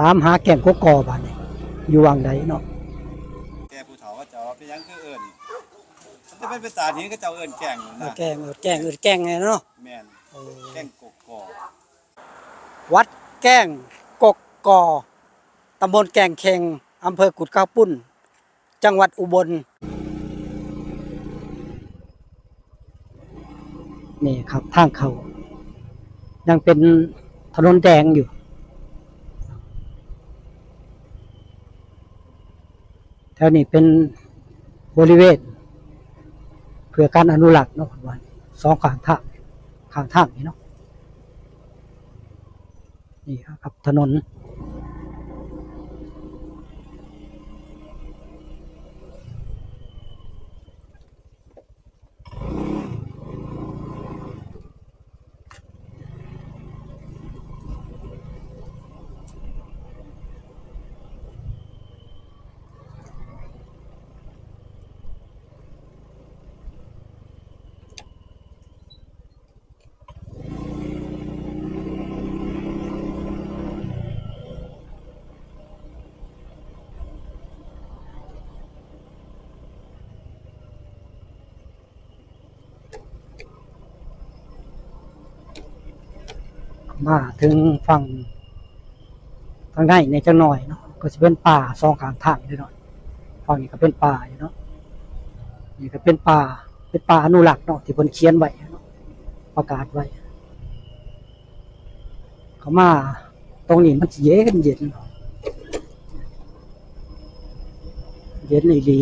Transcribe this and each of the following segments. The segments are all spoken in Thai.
ตามหาแก่งกกอบาดนี้อยู่วังใดเนาะแกผู้เฒ่าก็เจ้าเป็นหยังคือเอิ้นมันจะเป็นภาษาที่ก็เจ้าเอิ้นแก่งนั่นนะแก่งแก่งไงเนาะแม่นแก่งกกอกวัดแก้งกกกอตำบลแก่งเค็งอำเภอกุดข้าวปุ้นจังหวัดอุบลนี่ครับทางเขายังเป็นถนนแดงอยู่แถวนี้เป็นบริเวณเพื่อการอนุรักษ์เนาะวันสองข้างทางนี่เนาะนี่ครับถนนมาถึงฝั่งทางในจังหน่อยเนาะก็จะเป็นป่าสองข้างทางนิดหน่อยฝั่งนี้ก็เป็นป่าอยู่เนาะนี่ก็เป็นป่าอนุรักษ์เนาะที่เพิ่นเขียนไว้เนาะประกาศไว้เขามาตรงนี้มันสิเย็นอีหลี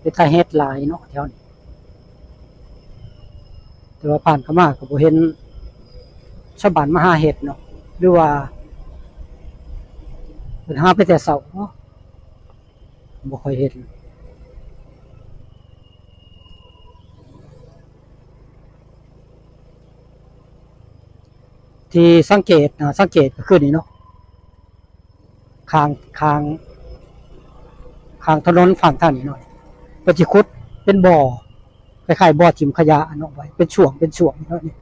เป็นตาเฮ็ดหลายเนาะแถวนี้แต่ว่าผ่านเข้ามาก็บ่เห็นชาวบ้านมาหาเห็ดเนาะหรือว่าเพิ่นหาไปแต่เช้าเนาะบ่ค่อยเห็นที่สังเกตก็คือนี่เนาะข้างข้างข้างถนนฝั่งทางนี้หน่อยเพิ่นสิขุดเป็นบ่อคล้ายๆบ่อทิ่มขยะเนาะไว้เป็นช่วงเนาะนี่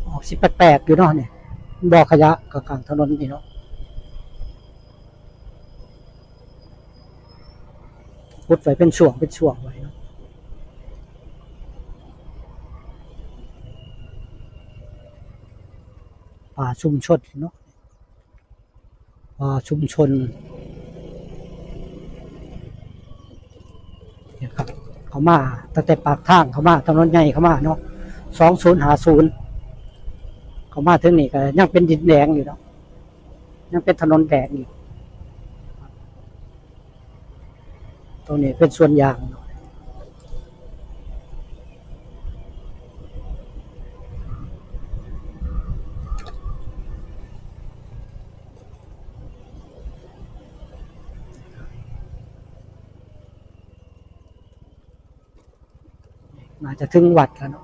ออกสิแปลกๆอยู่เนาะนี่บ่อขยะกับข้างถนนนี่เนาะขุดไว้เป็นช่วงไว้เนาะป่าชุมชนเนาะป่าชุมชนเนี่ยครับเขามาตั้งแต่ปากทางเขามาถนนใหญ่เขามาเนาะ2050เขามาถึงนี่ก็ยังเป็นดินแดงอยู่เนาะยังเป็นถนนแดงอยู่ตรงนี้เป็นส่วนยางเนาะน่าจะถึงวัดแล้วเนาะ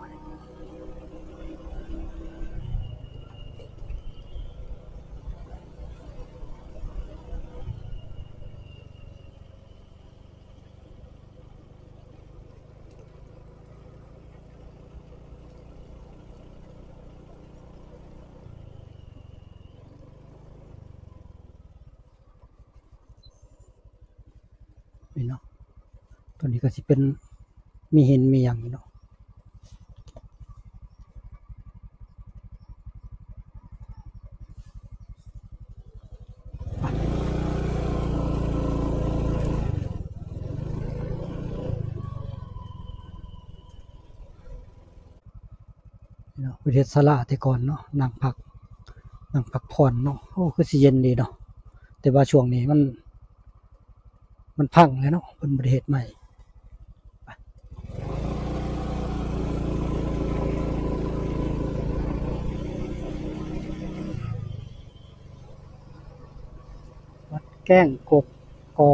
นี่เนาะตัวนี้ก็สิเป็นมีหินมีอย่างนี้เนาะนี่เนาะประเทศสลาแต่ก่อนเนาะนั่งพักผ่อนเนาะโอ้คือสิเย็นดีเนาะแต่ว่าช่วงนี้มันพังแล้วเนาะเป็นประเทศใหม่ แก้งกกกอ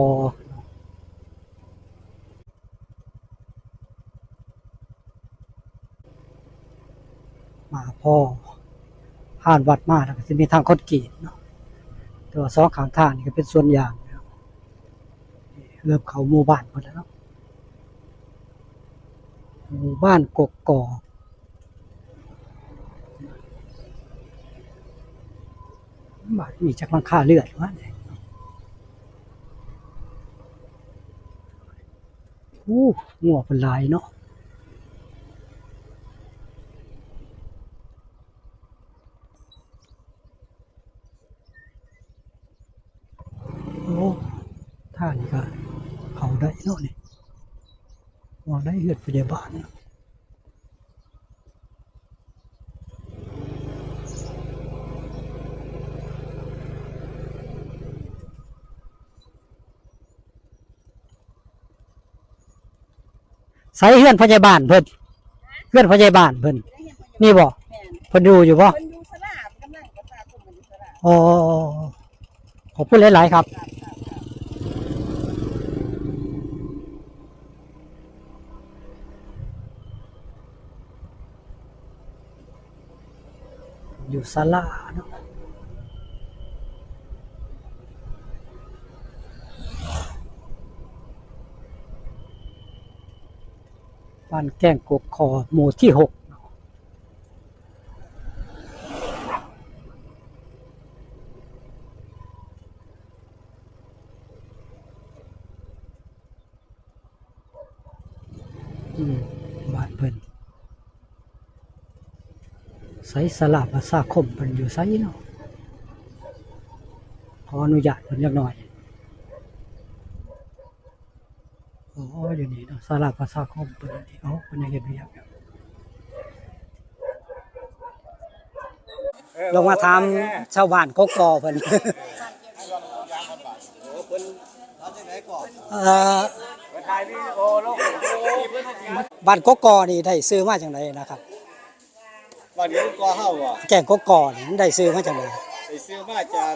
มาพ่อผ่านวัดมาแล้วก็จะมีทางคอนกรีตเนาะแต่ว่าสองข้างทางนี่ก็เป็นส่วนยางเนาะเริ่มเข้าหมู่บ้านหมดแล้วเนาะหมู่บ้านกกกอกบ้านมีจักหลังคาเรือนวะเนี่ยงัวเป็นหลายเนาะท่านี่ก็เขาได้เนาะนี่มองได้เหือดพยาบาลเนาะใส่เฮือนพยาบาลเพิ่นเฮือนพยาบาลเพิ่นนี่บ่เพิ่นดูอยู่บ่เพิ่นอยู่สลากกำลังประชาคมมันอยู่สลาก อ๋อขอบคุณหลายๆครับอยู่ศาลาเนาะบ้านแก้งกกคอหมู่ที่6บ้านเพิ่นไสสลาประชาคมเพิ่นอยู่ไสเนาะขออนุญาตเพิ่นจักหน่อยอ๋ออยู่นี่เนาะศาลาประชาคมเพิ่นอยู่นี่เพิ่นยังเฮ็ดเวียกอยู่ลงมาถามชาวบ้านกกอกเพิ่น เพิ่นทำจังได๋ก่อน ถ่ายวิดีโอลงเพิ่น บ้านกกอกนี่ได้ซื้อมาจากไหนนะครับ บ้านนี้ก็เฮาบ่ แก้งกกอกนี่มันได้ซื้อมาจากไหน ไปซื้อมาจาก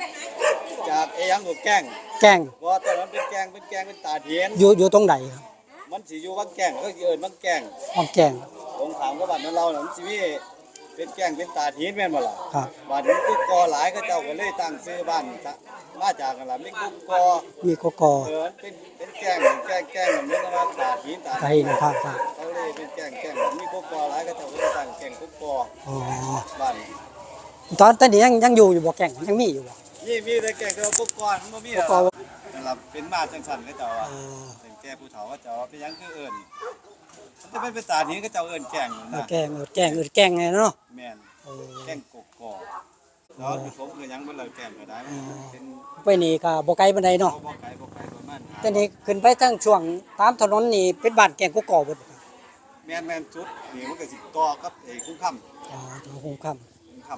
ไอ้หยังก็แกง แก้ง บ่ตอนนั้นเป็นแกงเป็นตาเทียน อยู่ตรงไหนครับ มันสิอยู่วังแกงก็สิเอิ้นวังแกง อ้อมแก้ง ตรงขามกับบ้านเราน่ะมันสิมีเป็นแกงเป็นตาเทียนแม่นบ่ล่ะ ครับ บ้านนี้กุ๊กกอหลายเขาเจ้าก็เลยตั้งชื่อบ้านมาจากกันล่ะมีกุ๊กกอ มีกกอก เป็นแกงมันเหมือนกับว่าตาเทียนตา ไกลนะครับครับ เขาเลยเป็นแกงมีกุ๊กกอหลายเขาเจ้าก็เลยตั้งแกงกุ๊กกอ อ๋อ บ้าน ตอนนี้ยังอยู่บ่แก้งยังมีอยู่บ่ มีแต่แกงแต่ว่ากุ๊กกอมันบ่มี ก แล้ว กอก นั่นล่ะเป็นมาจังซั่นเขาเจ้าว่า เอ่อ เป็นแก่ผู้เฒ่าเขาเจ้าว่าเป็นหยังคือเอิ้นมันจะเป็นตาเทียนเขาเจ้าเอิ้นแกงนะ แก้งไงเนาะ แม่น เออ แกงกกอกแล้วผสมกับหยังเบิ่เลยแกงก็ได้เป็น ไปนี่ก็บ่ไกลปานใดเนาะ บ่ไกลประมาณ แต่นี่ขึ้นไปทางช่วงตามถนนนี่เป็นบ้านแก้งกกอกเบิดบ่ครับ แม่นจุดนี่มันก็สิต่อกับไอ้คุ้มค่ำ อ๋อจังหวัดคงคำ คุ้มค่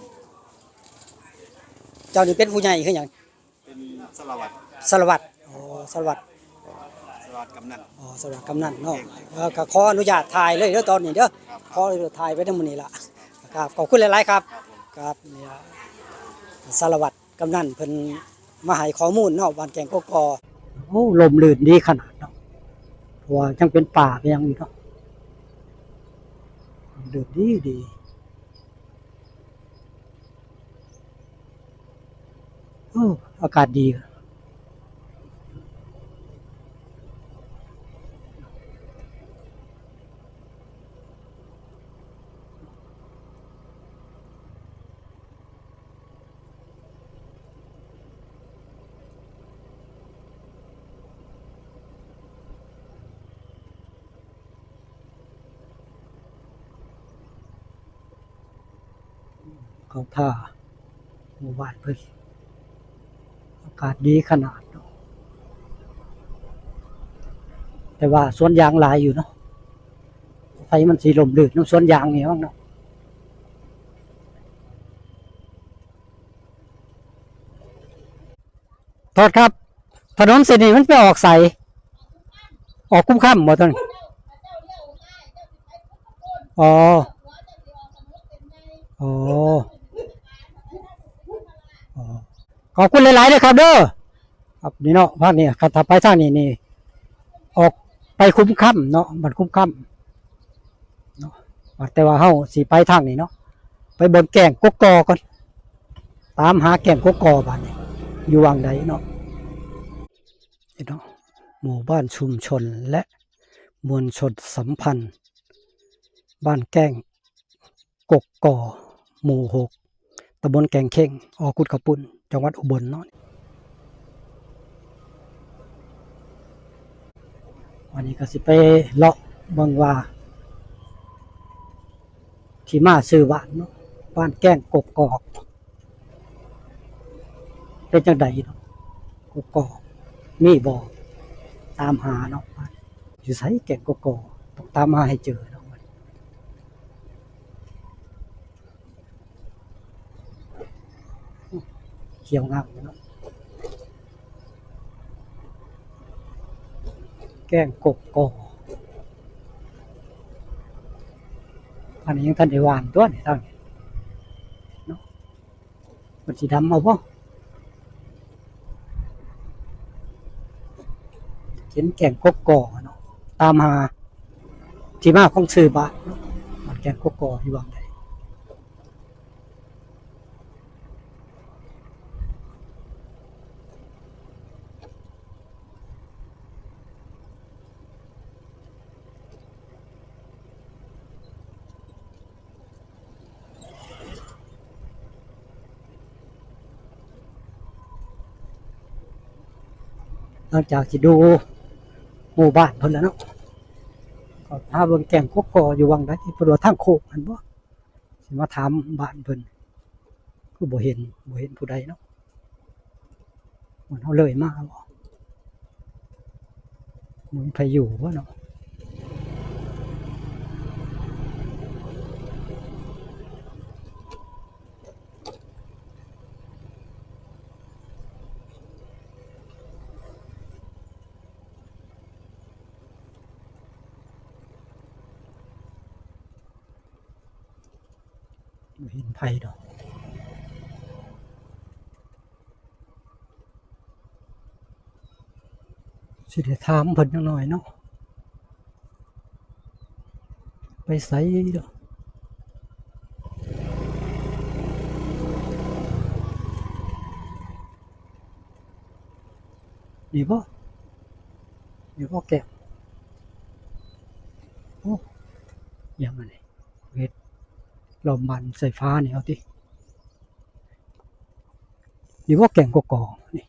ำ เจ้านี่เป็นผู้ใหญ่คือหยัง เป็นสารวัตร สารวัตรอ๋อสารวัตร กำนัน อ๋อสารวัตรกำนันเนาะก็ขออนุญาตถ่ายเลยเด้อตอนนี้เด้อ ครับ ขอถ่ายไว้ทั้งหมดนี้ล่ะครับขอบคุณหลายๆครับ ครับผม ครับนี่ล่ะสารวัตรกำนันเพิ่นมาให้ข้อมูลเนาะบ้านแกงกกอกโอ้ลมลื่นดีขนาดเนาะเพราะว่ายังเป็นป่าไปยังอยู่เนาะลื่นดีโอ้อากาศดีเขาท่าหมู่บ้านเพิ่นอากาศดีขนาดเนาะแต่ว่าสวนยางหลายอยู่เนาะไฟมันสีลมลื่นน้ำสวนยางนี่บ้างเนาะโทษครับถนนเส้นนี้มันไปออกใสออกคุ้มค่ำหมดต้นอ๋ออ๋ออ๋อขอบคุณหลายๆเลยครับเด้อ ครับนี่เนาะภาคนี้คันถ้าไปทางนี้นี่ออกไปคุ้มค่ำเนาะบัดคุ้มค่ำเนาะบัดแต่ว่าเฮาสิไปทางนี้เนาะไปเบิ่งแก่งกกอก่อนตามหาแก่งกกอบัดนี้อยู่วังใดเนาะนี่เนาะหมู่บ้านชุมชนและมวลชนสัมพันธ์บ้านแก่งกกอหมู่6ตำบลแก่งเข่งอกุดกระปุ่นจังหวัดอุบลเนาะวันนี้ก็สิไปเลาะเบิ่งว่าที่มาซื้อบ้านเนาะบ้านแก่งกกอกเป็นจังไดเนาะกกอกมีบ่ตามหาเนาะอยู่ไสแก่งกกอกต้องตามหาให้เจอเนาะเขียวงามเนาะแก่งกกอกอันนี้ยังทันได้หวานตัวนี่ทางนี้เนาะมันสิดำเอาบ่เห็นแก่งกกอกเนาะตามหาที่มาของชื่อบ้านเนาะมันแก่งกกอกอยู่วังใดหลังจากที่ดูหมู่บ้านเพิ่นแล้วเนาะก็พาเบิ่งแก่งกกอกอยู่วังใดเพิ่นว่าทางโคกอันบ่สิมาถามบ้านเพิ่นคือบ่เห็นผู้ใดเนาะเหมือนเฮาเลยมาบ่บ่มีใครอยู่บ่เนาะบ่เห็นไผดอกสิได้ถามเพิ่นจักหน่อยเนาะไปไสเด้อนี่บ่แก่งโอ้ยังอันนี้เฮ็ดลมมันไฟฟ้านี่เอาตินี่บ่แก่งกกอกนี่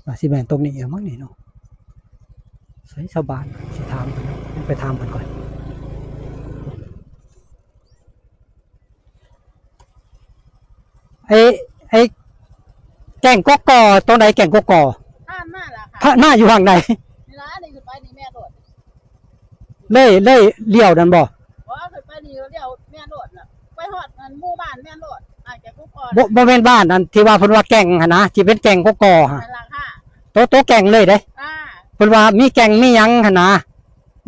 ว่าสิแม่นตรงนี้เอามั้งนี่เนาะไสชาวบ้านสิถามเพิ่นเนาะไปถามเพิ่นก่อนไอ้แก่งกกอกตรงไหนแก่งกกอก ผ่านมาล่ะ พระ ค่ะ หน้าอยู่ทางไหน นี่ล่ะนี่ขึ้นไปนี่แม่โดด เลี้ยวนั่นบ่ ว่าขึ้นไปนี่เดี๋ยวแม่โดดน่ะไปฮอดอันหมู่บ้านแม่โดดอาจจะกูก่อน บ่แม่นบ้านนั่นที่ว่าเพิ่นว่าแก่งหั่นนะที่เป็นแก่งกกอกหั่น นั่นล่ะค่ะ โตแก่งเลยเด้ อ่า เพิ่นว่ามีแก่งมีหยังหั่นนะ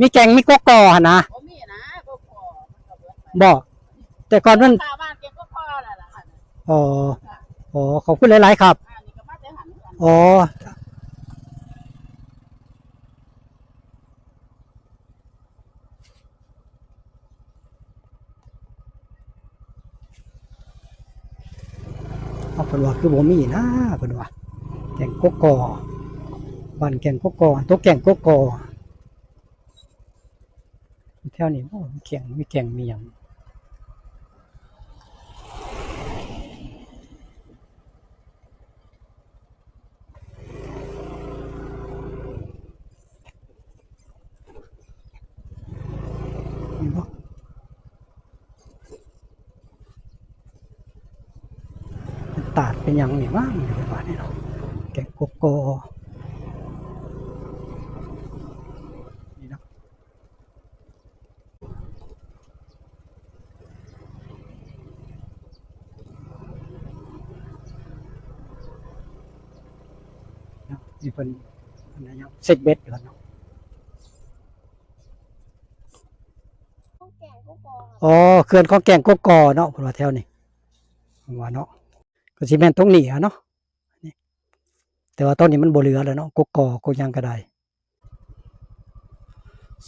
มีแก่งมีกกอกหั่นนะ บ่มีนะกูก่อมันก็เบิดไป บ่แต่ก่อนมัน ชาวบ้านเก็บก็พอแล้วล่ะค่ะ อ๋อขอบคุณหลายๆครับ นี่ก็มาแต่หันกัน อ๋อเอาเพิ่นว่าคือบ่มีนะเพิ่นว่าแก่งกกอกบ้านแก่งกกอกโตแก่งกกอกแถวนี้บ่มีแก่งมีหยังมีบ่เป็นตาดเป็นหยังนี่บ้างอยู่ว่านี่เนาะแก่งกกอกนี่เนาะนี่เพิ่นอันนั้นยังเซ็กเบ็ดอยู่เนาะ แก่กูก่อ อ๋อเขื่อนของแก่งกกอเนาะเพิ่นว่าแถวนี้ผมว่าเนาะก็สิแม่นตรงนี้อะเนาะนี่ แต่ว่าตอนนี้มันบ่เหลือแล้วเนาะกกอกกยังก็ได้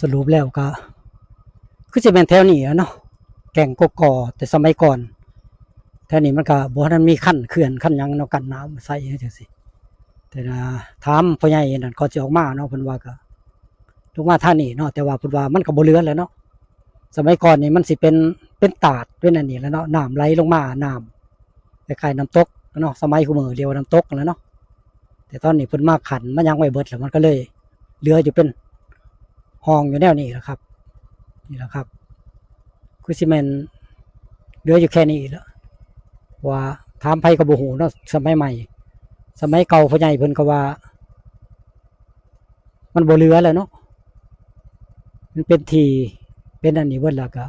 สรุปแล้วก็คือสิแม่นแถวนี้อะเนาะแก่งกกอแต่สมัยก่อนแถวนี้มันก็บ่ทันมีขั้นเขื่อนขั้นหยังเนาะกันน้ำใส่จังซี่แต่นะถามพ่อใหญ่นั่นก็สิออกมาเนาะเพิ่นว่าก็ลงมาทางนี้เนาะแต่ว่าเพิ่นว่ามันก็บ่เหลือแล้วเนาะสมัยก่อนนี่มันสิเป็นตาดเป็นอันนี้แล้วเนาะน้ำไหลลงมาน้ำคล้ายๆน้ำตกเนาะสมัยคุมื้อเรียกว่าน้ำตกแล้วเนาะแต่ตอนนี้เพิ่นมาขันมันยังไว้เบิดแล้วมันก็เลยเหลืออยู่เป็นห้องอยู่แนวนี้แหละครับนี่แหละครับคือสิแม่นเหลืออยู่แค่นี้แหล้วว่าถามไผก็บ่ฮู้เนาะสมัยใหม่สมัยเก่าพ่อใหญ่เพิ่นก็ว่ามันบ่เหลือแล้วเนาะมันเป็นที่เป็นอันนี้เบิดแล้วก็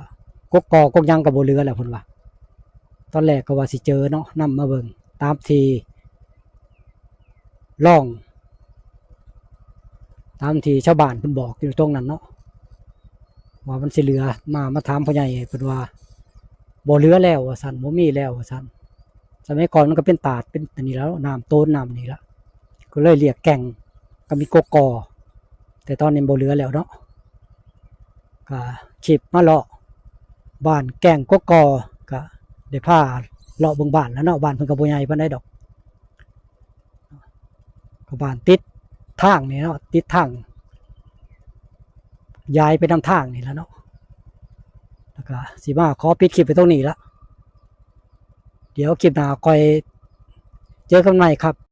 กกอกกยังก็บ่เหลือแล้วเพิ่นว่าตอนแรกก็ว่าสิเจอเนาะนำมาเบิ่งตามที่ล่องตามที่ชาวบ้านเพิ่นบอกอยู่ตรงนั้นเนาะว่ามันสิเหลือมาถามพ่อใหญ่เพิ่นว่าบ่เหลือแล้วว่าซั่นบ่มีแล้วว่าซั่นสมัยก่อนมันก็เป็นตาดเป็นอันนี้แล้วน้ำโตนน้ำนี่ละก็เลยเรียกแก่งก็มีกกอแต่ตอนนี้บ่เหลือแล้วเนาะก็ขีบมาเลาะบ้านแก่งกกอก็ได้พาเลาะเบิ่งบ้านแล้วเนาะบ้านเพิ่นก็บ่ใหญ่ปานใดดอกก็บ้านติดทางนี่เนาะติดทางย้ายไปนำทางนี่แล้วเนาะแล้วก็สิมาขอปิดคลิปไปตรงนี้ละเดี๋ยวคลิปหน้าค่อยเจอกันใหม่ครับ